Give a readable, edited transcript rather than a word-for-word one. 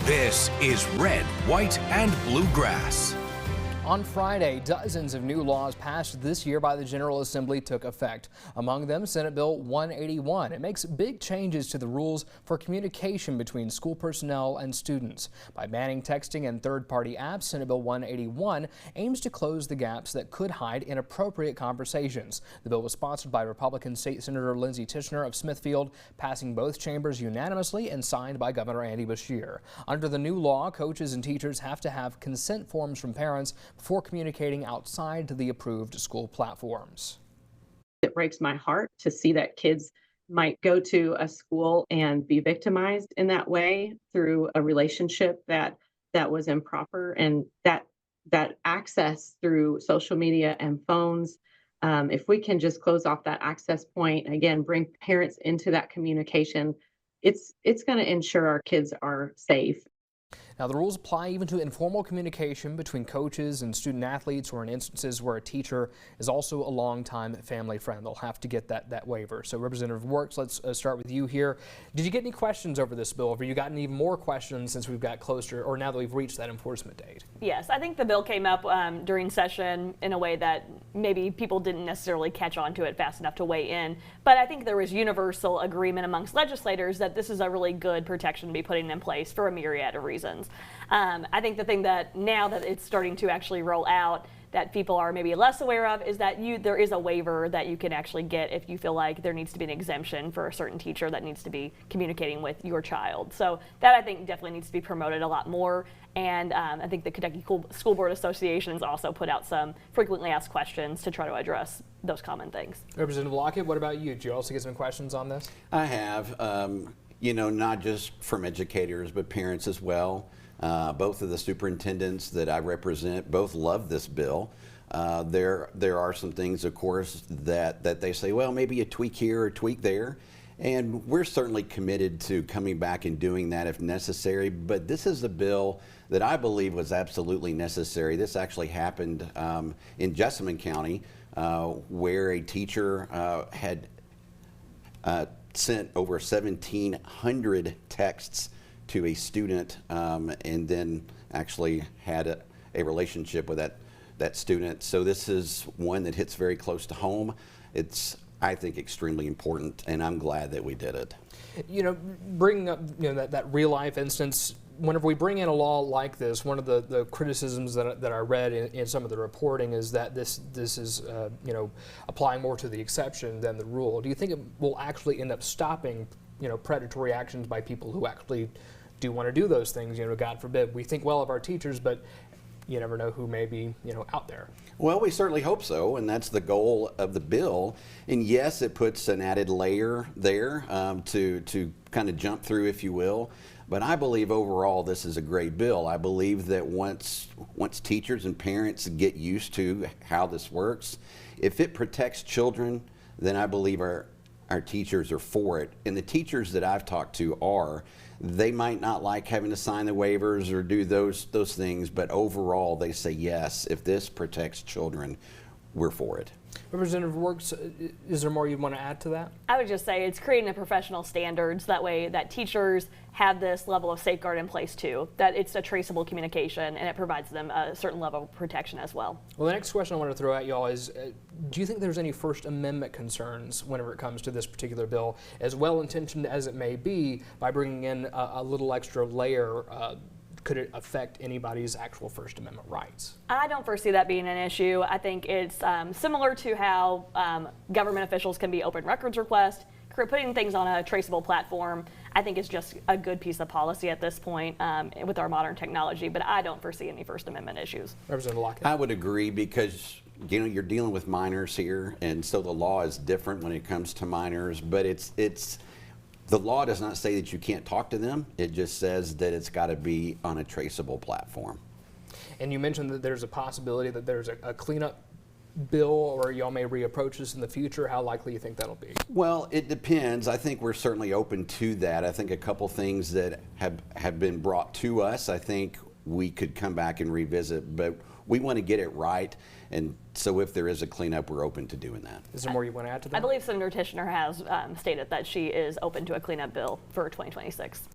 This is Red, White, and Bluegrass. On Friday, dozens of new laws passed this year by the General Assembly took effect. Among them, Senate Bill 181. It makes big changes to the rules for communication between school personnel and students. By banning texting and third-party apps, Senate Bill 181 aims to close the gaps that could hide inappropriate conversations. The bill was sponsored by Republican State Senator Lindsey Tischner of Smithfield, passing both chambers unanimously and signed by Governor Andy Beshear. Under the new law, coaches and teachers have to have consent forms from parents before communicating outside the approved school platforms. It breaks my heart to see that kids might go to a school and be victimized in that way through a relationship that was improper, and that access through social media and phones. If we can just close off that access point, again, bring parents into that communication, it's going to ensure our kids are safe. Now, the rules apply even to informal communication between coaches and student athletes, or in instances where a teacher is also a longtime family friend. They'll have to get that waiver. So, Representative Roarx, let's start with you here. Did you get any questions over this bill? Have you gotten even more questions since we've got closer, or now that we've reached that enforcement date? Yes, I think the bill came up during session in a way that maybe people didn't necessarily catch on to it fast enough to weigh in. But I think there was universal agreement amongst legislators that this is a really good protection to be putting in place for a myriad of reasons. I think the thing that now that it's starting to actually roll out that people are maybe less aware of is that there is a waiver that you can actually get if you feel like there needs to be an exemption for a certain teacher that needs to be communicating with your child. So that, I think, definitely needs to be promoted a lot more. And I think the Kentucky School Board Association has also put out some frequently asked questions to try to address those common things. Representative Lockett, what about you? Did you also get some questions on this? I have, not just from educators, but parents as well. Both of the superintendents that I represent both love this bill. There are some things, of course, that they say, well, maybe a tweak here or a tweak there. And we're certainly committed to coming back and doing that if necessary. But this is a bill that I believe was absolutely necessary. This actually happened in Jessamine County, where a teacher had sent over 1,700 texts to a student, and then actually had a relationship with that student. So this is one that hits very close to home. It's, I think, extremely important, and I'm glad that we did it. Bringing up that real life instance, whenever we bring in a law like this, one of the criticisms that I read in some of the reporting is that this is applying more to the exception than the rule. Do you think it will actually end up stopping predatory actions by people who actually do want to do those things? God forbid. We think well of our teachers, but you never know who may be out there. Well, we certainly hope so, and that's the goal of the bill. And yes, it puts an added layer there to kind of jump through, if you will. But I believe overall this is a great bill. I believe that once teachers and parents get used to how this works, if it protects children, then I believe our teachers are for it. And the teachers that I've talked to they might not like having to sign the waivers or do those things, but overall they say yes, if this protects children, we're for it. Representative Roarx, is there more you'd want to add to that? I would just say it's creating a professional standards. That way that teachers have this level of safeguard in place too, that it's a traceable communication and it provides them a certain level of protection as well. Well, the next question I want to throw at y'all is, do you think there's any First Amendment concerns whenever it comes to this particular bill, as well-intentioned as it may be, by bringing in a little extra layer? Could it affect anybody's actual First Amendment rights? I don't foresee that being an issue. I think it's similar to how government officials can be open records request. Putting things on a traceable platform, I think is just a good piece of policy at this point with our modern technology, but I don't foresee any First Amendment issues. Representative Lockett. I would agree, because you're dealing with minors here, and so the law is different when it comes to minors, but the law does not say that you can't talk to them. It just says that it's got to be on a traceable platform. And you mentioned that there's a possibility that there's a cleanup bill, or y'all may reapproach this in the future. How likely you think that'll be? Well, it depends. I think we're certainly open to that. I think a couple things that have been brought to us, I think we could come back and revisit, but we want to get it right. And so if there is a cleanup, we're open to doing that. Is there more you want to add to that? I believe Senator Tischner has stated that she is open to a cleanup bill for 2026.